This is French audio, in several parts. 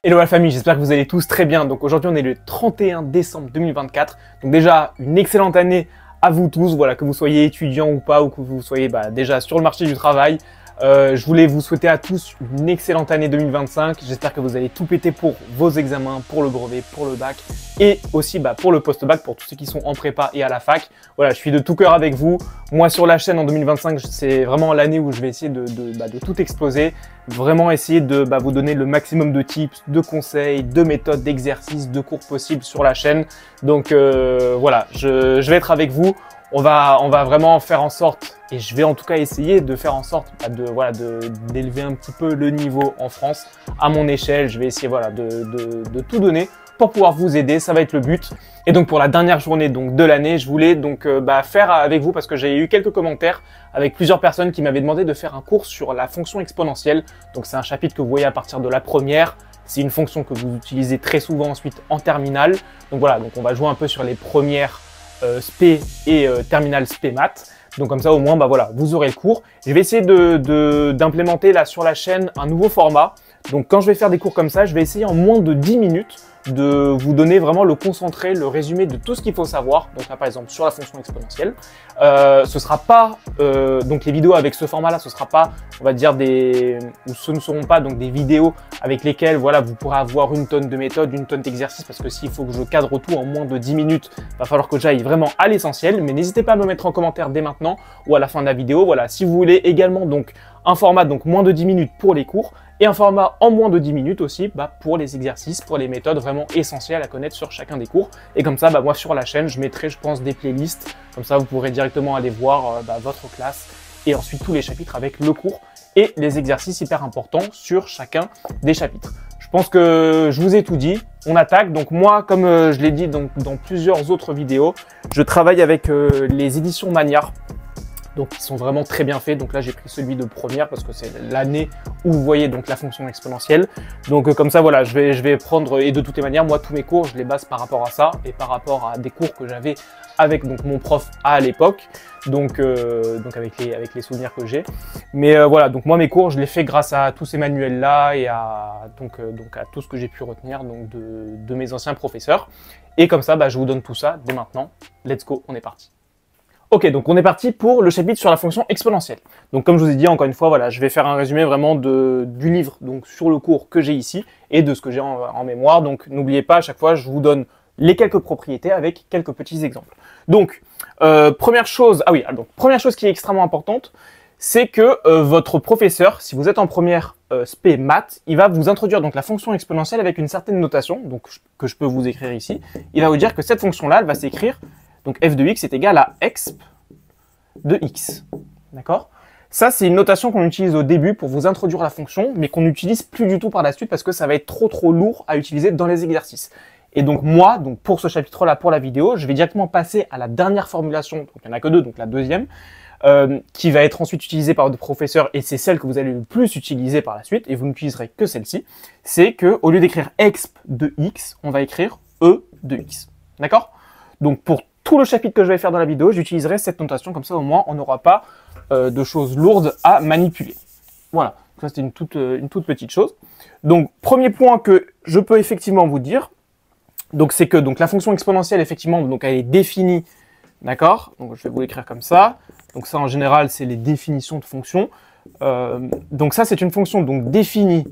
Hello la famille, j'espère que vous allez tous très bien. Donc aujourd'hui on est le 31 décembre 2024. Donc déjà une excellente année à vous tous, voilà, que vous soyez étudiant ou pas, ou que vous soyez déjà sur le marché du travail. Je voulais vous souhaiter à tous une excellente année 2025. J'espère que vous allez tout péter pour vos examens, pour le brevet, pour le bac et aussi pour le post-bac, pour tous ceux qui sont en prépa et à la fac. Voilà, je suis de tout cœur avec vous. Moi sur la chaîne en 2025, c'est vraiment l'année où je vais essayer de tout exploser. Vraiment essayer de vous donner le maximum de tips, de conseils, de méthodes, d'exercices, de cours possibles sur la chaîne. Donc voilà, je vais être avec vous. On va vraiment faire en sorte, et je vais en tout cas essayer de faire en sorte d'élever un petit peu le niveau en France à mon échelle. Je vais essayer de tout donner pour pouvoir vous aider, ça va être le but. Et donc pour la dernière journée de l'année, je voulais faire avec vous, parce que j'ai eu quelques commentaires avec plusieurs personnes qui m'avaient demandé de faire un cours sur la fonction exponentielle. Donc c'est un chapitre que vous voyez à partir de la première. C'est une fonction que vous utilisez très souvent ensuite en terminale. Donc voilà, donc on va jouer un peu sur les premières SP et terminal SP maths. Donc comme ça au moins vous aurez le cours. Je vais essayer d'implémenter là sur la chaîne un nouveau format. Donc quand je vais faire des cours comme ça, je vais essayer en moins de 10 minutes de vous donner vraiment le concentré, le résumé de tout ce qu'il faut savoir. Donc là par exemple sur la fonction exponentielle, ce sera pas donc les vidéos avec ce format là, ce sera pas, on va dire ce ne seront pas donc des vidéos avec lesquelles vous pourrez avoir une tonne de méthodes, une tonne d'exercices, parce que s'il faut que je cadre tout en moins de 10 minutes, va falloir que j'aille vraiment à l'essentiel. Mais n'hésitez pas à me mettre en commentaire dès maintenant ou à la fin de la vidéo. Voilà, si vous voulez également donc un format donc moins de 10 minutes pour les cours et un format en moins de 10 minutes aussi pour les exercices, pour les méthodes vraiment essentielles à connaître sur chacun des cours. Et comme ça, moi sur la chaîne, je mettrai, je pense, des playlists. Comme ça, vous pourrez directement aller voir votre classe et ensuite tous les chapitres avec le cours et les exercices hyper importants sur chacun des chapitres. Je pense que je vous ai tout dit. On attaque. Donc moi, comme je l'ai dit dans plusieurs autres vidéos, je travaille avec les éditions Magnard. Donc ils sont vraiment très bien faits. Donc là j'ai pris celui de première parce que c'est l'année où vous voyez donc la fonction exponentielle. Donc comme ça voilà, je vais prendre, et de toutes les manières moi tous mes cours je les base par rapport à ça et par rapport à des cours que j'avais avec donc mon prof à l'époque. Donc avec les souvenirs que j'ai. Mais voilà, donc moi mes cours je les fais grâce à tous ces manuels là et à à tout ce que j'ai pu retenir de mes anciens professeurs. Et comme ça je vous donne tout ça dès maintenant. Let's go, on est parti. Ok, donc on est parti pour le chapitre sur la fonction exponentielle. Donc comme je vous ai dit, encore une fois, voilà, je vais faire un résumé vraiment du livre donc sur le cours que j'ai ici et de ce que j'ai en mémoire. Donc n'oubliez pas, à chaque fois, je vous donne les quelques propriétés avec quelques petits exemples. Donc, première chose qui est extrêmement importante, c'est que votre professeur, si vous êtes en première SP maths, il va vous introduire donc la fonction exponentielle avec une certaine notation, donc que je peux vous écrire ici. Il va vous dire que cette fonction-là, elle va s'écrire, donc f de x est égal à exp de x. D'accord? Ça, c'est une notation qu'on utilise au début pour vous introduire la fonction, mais qu'on n'utilise plus du tout par la suite parce que ça va être trop lourd à utiliser dans les exercices. Et donc moi, pour ce chapitre-là, pour la vidéo, je vais directement passer à la dernière formulation, donc il n'y en a que deux, donc la deuxième, qui va être ensuite utilisée par votre professeur, et c'est celle que vous allez le plus utiliser par la suite, et vous n'utiliserez que celle-ci, c'est que au lieu d'écrire exp de x, on va écrire e de x. D'accord? Donc pour tout le chapitre que je vais faire dans la vidéo, j'utiliserai cette notation, comme ça au moins on n'aura pas de choses lourdes à manipuler. Voilà, ça c'était une toute petite chose. Donc premier point que je peux effectivement vous dire, c'est que la fonction exponentielle effectivement elle est définie, d'accord? Donc je vais vous l'écrire comme ça. Donc ça en général c'est les définitions de fonctions. Donc ça c'est une fonction définie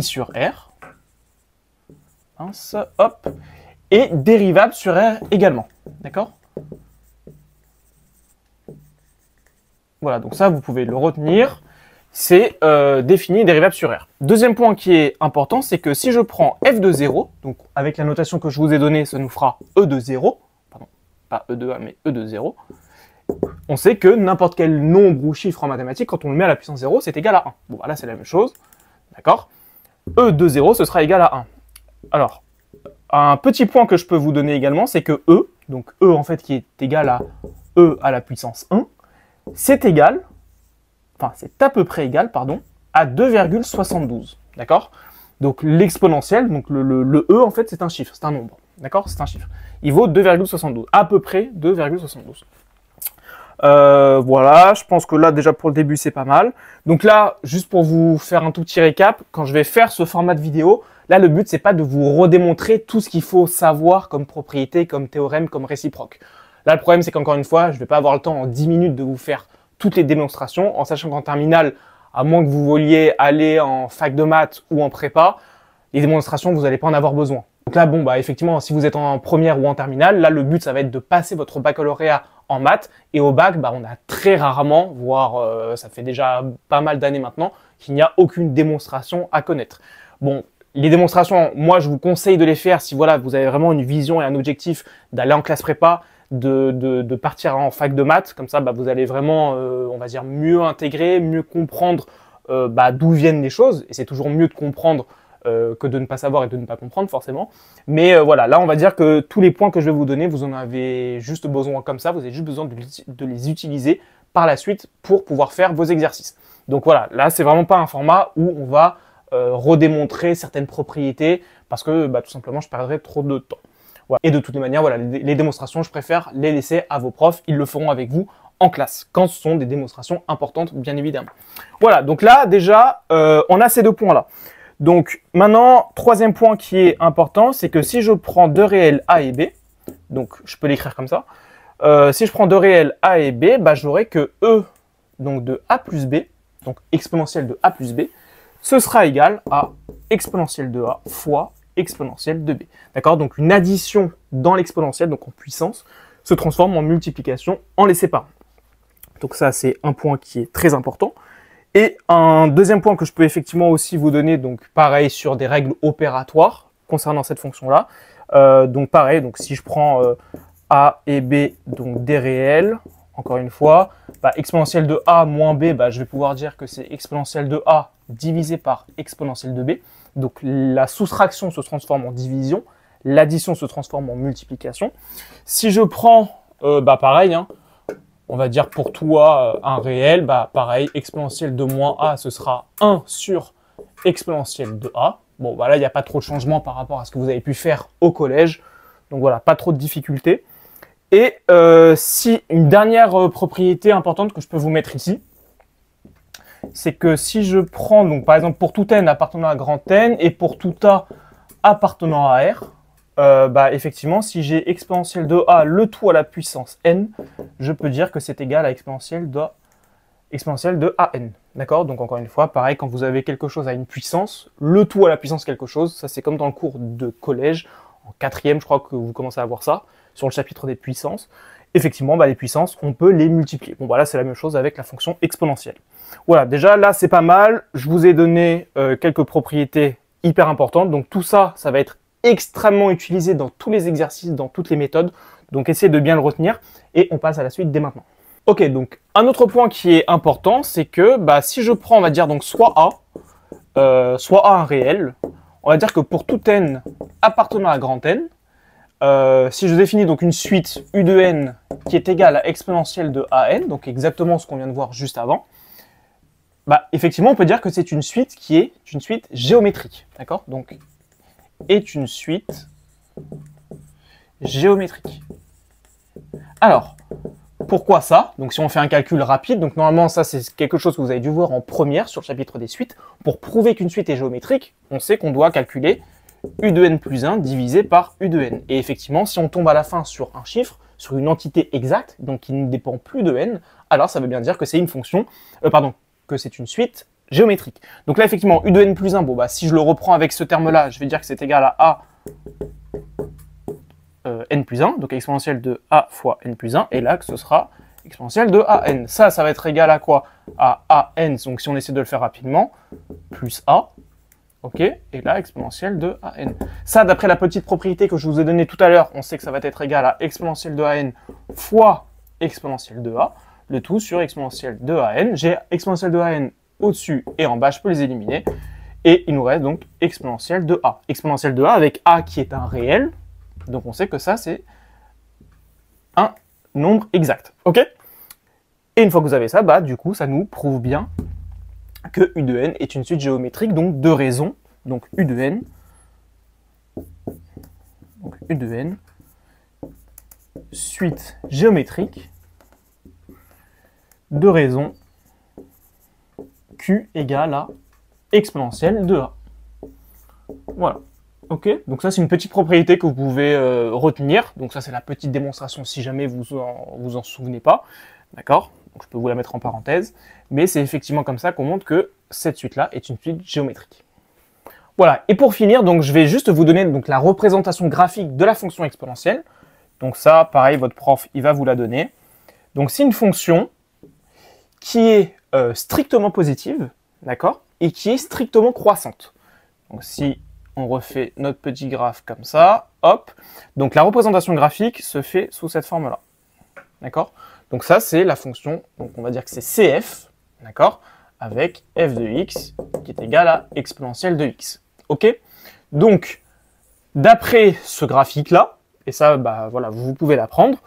sur R. Hop. Et dérivable sur R également. D'accord? Voilà, donc ça, vous pouvez le retenir. C'est défini dérivable sur R. Deuxième point qui est important, c'est que si je prends f de 0, donc avec la notation que je vous ai donnée, ça nous fera e de 0, pardon, pas e de 1, mais e de 0, on sait que n'importe quel nombre ou chiffre en mathématiques, quand on le met à la puissance 0, c'est égal à 1. Bon, voilà, c'est la même chose. D'accord? E de 0, ce sera égal à 1. Alors, un petit point que je peux vous donner également, c'est que E, donc E en fait qui est égal à E à la puissance 1, c'est égal, enfin c'est à peu près égal, pardon, à 2,72. D'accord? Donc l'exponentielle, donc le E en fait c'est un chiffre, c'est un nombre. D'accord? C'est un chiffre. Il vaut 2,72, à peu près 2,72. Voilà, je pense que là, déjà pour le début, c'est pas mal. Donc là, juste pour vous faire un tout petit récap, quand je vais faire ce format de vidéo, là, le but, c'est pas de vous redémontrer tout ce qu'il faut savoir comme propriété, comme théorème, comme réciproque. Là, le problème, c'est qu'encore une fois, je vais pas avoir le temps en 10 minutes de vous faire toutes les démonstrations, en sachant qu'en terminale, à moins que vous vouliez aller en fac de maths ou en prépa, les démonstrations, vous n'allez pas en avoir besoin. Donc là, bon, bah, effectivement, si vous êtes en première ou en terminale, là, le but, ça va être de passer votre baccalauréat en maths. Et au bac, bah, on a très rarement, voire ça fait déjà pas mal d'années maintenant, qu'il n'y a aucune démonstration à connaître. Bon, les démonstrations, moi, je vous conseille de les faire si voilà, vous avez vraiment une vision et un objectif d'aller en classe prépa, de partir en fac de maths. Comme ça, bah, vous allez vraiment, on va dire, mieux intégrer, mieux comprendre bah, d'où viennent les choses. Et c'est toujours mieux de comprendre que de ne pas savoir et de ne pas comprendre forcément. Mais voilà, là on va dire que tous les points que je vais vous donner, vous en avez juste besoin comme ça, vous avez juste besoin de les utiliser par la suite pour pouvoir faire vos exercices. Donc voilà, là c'est vraiment pas un format où on va redémontrer certaines propriétés parce que bah, tout simplement je perdrais trop de temps. Voilà. Et de toutes les manières, voilà, les démonstrations, je préfère les laisser à vos profs, ils le feront avec vous en classe, quand ce sont des démonstrations importantes, bien évidemment. Voilà, donc là déjà, on a ces deux points-là. Donc maintenant, troisième point qui est important, c'est que si je prends deux réels A et B, donc je peux l'écrire comme ça, si je prends deux réels A et B, bah, j'aurai que E donc de A plus B, donc exponentielle de A plus B, ce sera égal à exponentielle de A fois exponentielle de B. D'accord? Donc une addition dans l'exponentielle, donc en puissance, se transforme en multiplication en les séparant. Donc ça, c'est un point qui est très important. Et un deuxième point que je peux effectivement aussi vous donner, donc pareil sur des règles opératoires concernant cette fonction-là. Donc pareil, donc si je prends A et B, donc des réels, encore une fois, bah, exponentielle de A moins B, bah, je vais pouvoir dire que c'est exponentielle de A divisé par exponentielle de B. Donc la soustraction se transforme en division, l'addition se transforme en multiplication. Si je prends, bah pareil, hein, on va dire pour tout A un réel, bah pareil, exponentielle de moins A, ce sera 1 sur exponentielle de A. Bon, voilà, il n'y a pas trop de changement par rapport à ce que vous avez pu faire au collège. Donc voilà, pas trop de difficultés. Et si une dernière propriété importante que je peux vous mettre ici, c'est que si je prends, donc par exemple pour tout n appartenant à grand N et pour tout A appartenant à R, bah effectivement, si j'ai exponentielle de A le tout à la puissance n, je peux dire que c'est égal à exponentielle de an. D'accord? Donc encore une fois, pareil, quand vous avez quelque chose à une puissance, le tout à la puissance quelque chose, ça c'est comme dans le cours de collège, en quatrième, je crois que vous commencez à voir ça, sur le chapitre des puissances. Effectivement, bah, les puissances, on peut les multiplier. Bon, voilà, c'est la même chose avec la fonction exponentielle. Voilà, déjà là, c'est pas mal. Je vous ai donné quelques propriétés hyper importantes. Donc tout ça, ça va être extrêmement utilisé dans tous les exercices, dans toutes les méthodes. Donc essayez de bien le retenir et on passe à la suite dès maintenant. Ok, donc un autre point qui est important, c'est que bah, si je prends, on va dire donc soit A un réel, on va dire que pour tout n appartenant à grand N, si je définis donc une suite U de n qui est égale à exponentielle de an, donc exactement ce qu'on vient de voir juste avant, bah effectivement on peut dire que c'est une suite qui est une suite géométrique, d'accord? Donc est une suite géométrique. Alors, pourquoi ça? Donc si on fait un calcul rapide, donc normalement ça c'est quelque chose que vous avez dû voir en première sur le chapitre des suites. Pour prouver qu'une suite est géométrique, on sait qu'on doit calculer U de n plus 1 divisé par U de n. Et effectivement, si on tombe à la fin sur un chiffre, sur une entité exacte, donc qui ne dépend plus de n, alors ça veut bien dire que c'est une fonction, que c'est une suite géométrique. Donc là, effectivement, U de n plus 1, bon, bah, si je le reprends avec ce terme-là, je vais dire que c'est égal à n plus 1, donc exponentielle de a fois n plus 1, et là, que ce sera exponentielle de an. Ça va être égal à quoi? À an, donc si on essaie de le faire rapidement, plus a, ok, et là, exponentielle de an. Ça, d'après la petite propriété que je vous ai donnée tout à l'heure, on sait que ça va être égal à exponentielle de an fois exponentielle de a, le tout sur exponentielle de an. J'ai exponentielle de an au-dessus et en bas, je peux les éliminer. Et il nous reste donc exponentielle de a. Exponentielle de a avec a qui est un réel. Donc on sait que ça, c'est un nombre exact. Ok? Et une fois que vous avez ça, bah du coup, ça nous prouve bien que U de n est une suite géométrique, donc de raison. Donc U de n, suite géométrique, de raison Q égale à exponentielle de A. Voilà. Ok, donc ça c'est une petite propriété que vous pouvez retenir. Donc ça c'est la petite démonstration si jamais vous en souvenez pas. D'accord? Donc je peux vous la mettre en parenthèse. Mais c'est effectivement comme ça qu'on montre que cette suite-là est une suite géométrique. Voilà, et pour finir, donc je vais juste vous donner donc, la représentation graphique de la fonction exponentielle. Donc ça, pareil, votre prof, il va vous la donner. Donc c'est une fonction qui est strictement positive, d'accord? Et qui est strictement croissante. Donc si on refait notre petit graphe comme ça, hop. Donc la représentation graphique se fait sous cette forme-là. D'accord? Donc ça, c'est la fonction, donc on va dire que c'est CF, d'accord? Avec f de x qui est égal à exponentielle de x. Ok? Donc, d'après ce graphique-là, et ça, bah voilà, vous pouvez l'apprendre,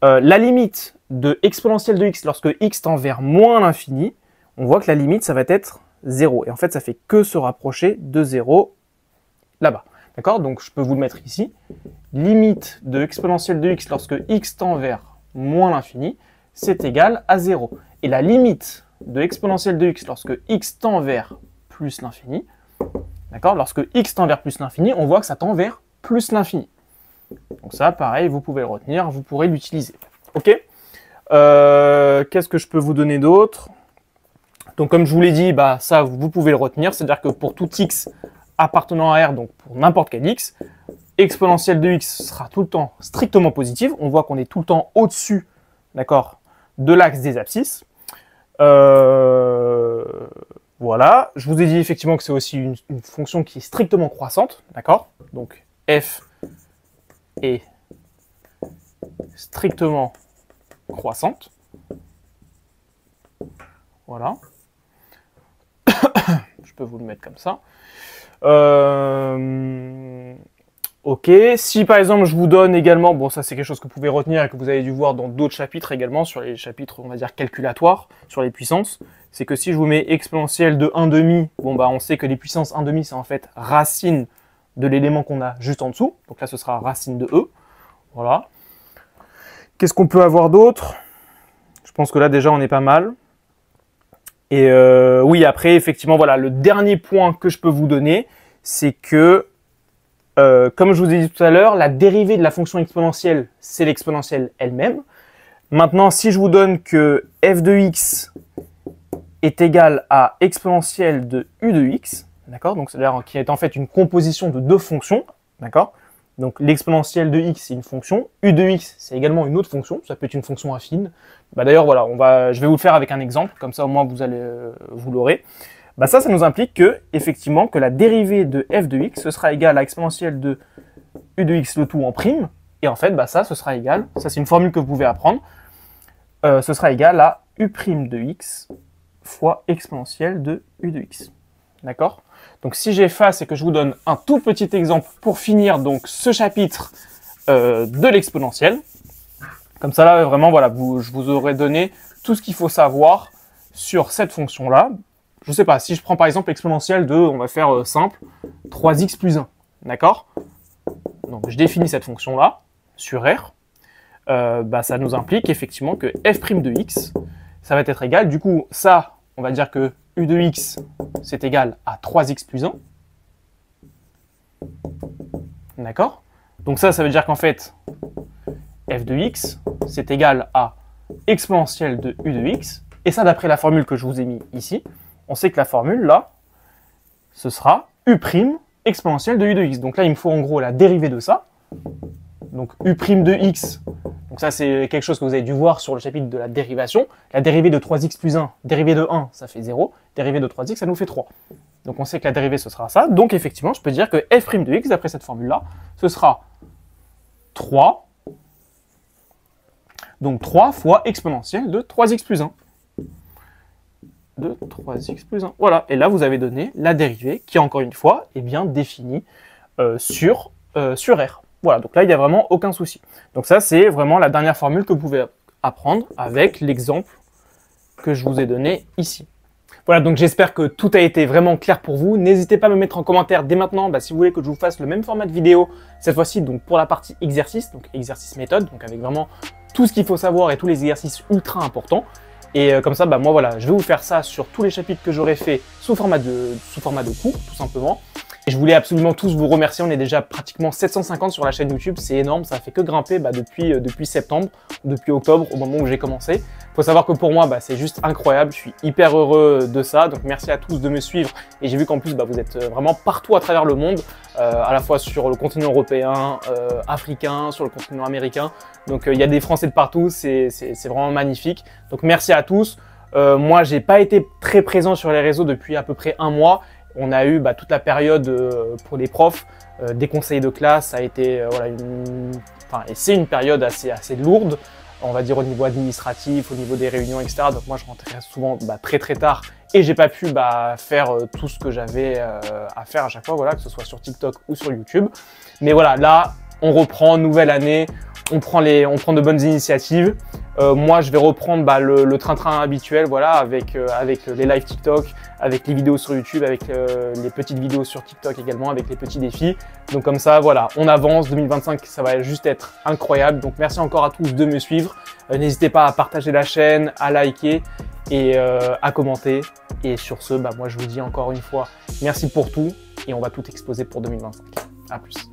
la limite de exponentielle de x lorsque x tend vers moins l'infini, on voit que la limite, ça va être 0. Et en fait, ça fait que se rapprocher de 0 là-bas. D'accord? Donc, je peux vous le mettre ici. Limite de exponentielle de x lorsque x tend vers moins l'infini, c'est égal à 0. Et la limite de exponentielle de x lorsque x tend vers plus l'infini, d'accord? Lorsque x tend vers plus l'infini, on voit que ça tend vers plus l'infini. Donc ça, pareil, vous pouvez le retenir, vous pourrez l'utiliser. Ok? Qu'est-ce que je peux vous donner d'autre? Donc comme je vous l'ai dit, bah, ça, vous pouvez le retenir. C'est-à-dire que pour tout x appartenant à R, donc pour n'importe quel x, exponentielle de x sera tout le temps strictement positive. On voit qu'on est tout le temps au-dessus, d'accord, de l'axe des abscisses. Voilà. Je vous ai dit effectivement que c'est aussi une fonction qui est strictement croissante, d'accord? Donc f est strictement croissante. Voilà. Je peux vous le mettre comme ça. Ok, si par exemple je vous donne également, bon ça c'est quelque chose que vous pouvez retenir et que vous avez dû voir dans d'autres chapitres également, sur les chapitres on va dire calculatoires, sur les puissances, c'est que si je vous mets exponentielle de 1/2, bon bah on sait que les puissances 1/2 c'est en fait racine de l'élément qu'on a juste en dessous, donc là ce sera racine de E, voilà. Qu'est-ce qu'on peut avoir d'autre? Je pense que là déjà on est pas mal. Et oui, après effectivement voilà, le dernier point que je peux vous donner, c'est que comme je vous ai dit tout à l'heure, la dérivée de la fonction exponentielle, c'est l'exponentielle elle-même. Maintenant, si je vous donne que f de x est égal à exponentielle de u de x, d'accord, donc c'est-à-dire qui est en fait une composition de deux fonctions, d'accord. Donc l'exponentielle de x c'est une fonction, u de x c'est également une autre fonction, ça peut être une fonction affine. Bah, d'ailleurs voilà, je vais vous le faire avec un exemple, comme ça au moins vous l'aurez. Bah ça nous implique que, effectivement, que la dérivée de f de x, ce sera égal à exponentielle de u de x le tout en prime, et en fait, bah ça, ce sera égal, ça c'est une formule que vous pouvez apprendre, ce sera égal à u' de x fois exponentielle de u de x. D'accord? Donc si j'efface et que je vous donne un tout petit exemple pour finir donc ce chapitre de l'exponentielle, comme ça là, vraiment, voilà, je vous aurais donné tout ce qu'il faut savoir sur cette fonction-là. Je sais pas, si je prends par exemple l'exponentielle de, on va faire simple, 3x plus 1, d'accord? Donc je définis cette fonction-là, sur R, bah, ça nous implique effectivement que f' de x, ça va être égal, du coup ça, on va dire que u de x, c'est égal à 3x plus 1, d'accord? Donc ça veut dire qu'en fait, f de x, c'est égal à exponentielle de u de x, et ça d'après la formule que je vous ai mis ici, on sait que la formule, là, ce sera u' exponentielle de u de x. Donc là, il me faut en gros la dérivée de ça. Donc u' de x, donc ça c'est quelque chose que vous avez dû voir sur le chapitre de la dérivation. La dérivée de 3x plus 1, dérivée de 1, ça fait 0. Dérivée de 3x, ça nous fait 3. Donc on sait que la dérivée, ce sera ça. Donc effectivement, je peux dire que f' de x, d'après cette formule-là, ce sera 3. Donc 3 fois exponentielle de 3x plus 1. De 3x plus 1. Voilà, et là vous avez donné la dérivée qui, encore une fois, est bien définie sur R. Voilà, donc là il n'y a vraiment aucun souci. Donc ça c'est vraiment la dernière formule que vous pouvez apprendre avec l'exemple que je vous ai donné ici. Voilà, donc j'espère que tout a été vraiment clair pour vous. N'hésitez pas à me mettre en commentaire dès maintenant si vous voulez que je vous fasse le même format de vidéo, cette fois-ci donc pour la partie exercice, donc exercice méthode, donc avec vraiment tout ce qu'il faut savoir et tous les exercices ultra importants. Et comme ça, bah, moi voilà, je vais vous faire ça sur tous les chapitres que j'aurai fait sous format de cours, tout simplement. Et je voulais absolument tous vous remercier. On est déjà pratiquement 750 sur la chaîne YouTube. C'est énorme. Ça fait que grimper depuis septembre, depuis octobre, au moment où j'ai commencé. Il faut savoir que pour moi, c'est juste incroyable. Je suis hyper heureux de ça. Donc, merci à tous de me suivre. Et j'ai vu qu'en plus, vous êtes vraiment partout à travers le monde, à la fois sur le continent européen, africain, sur le continent américain. Donc, il y a des Français de partout. C'est vraiment magnifique. Donc, merci à tous. Moi, j'ai pas été très présent sur les réseaux depuis à peu près un mois. On a eu toute la période pour les profs, des conseillers de classe, ça a été et c'est une période assez lourde, on va dire au niveau administratif, au niveau des réunions, etc. Donc moi je rentrais souvent très tard et j'ai pas pu faire tout ce que j'avais à faire à chaque fois, voilà, que ce soit sur TikTok ou sur YouTube. Mais voilà, là on reprend, nouvelle année, on prend de bonnes initiatives. Moi, je vais reprendre le train-train habituel, voilà, avec les live TikTok, avec les vidéos sur YouTube, avec les petites vidéos sur TikTok également, avec les petits défis. Donc comme ça, voilà, on avance. 2025, ça va juste être incroyable. Donc merci encore à tous de me suivre. N'hésitez pas à partager la chaîne, à liker et à commenter. Et sur ce, moi, je vous dis encore une fois, merci pour tout et on va tout exploser pour 2025. À plus.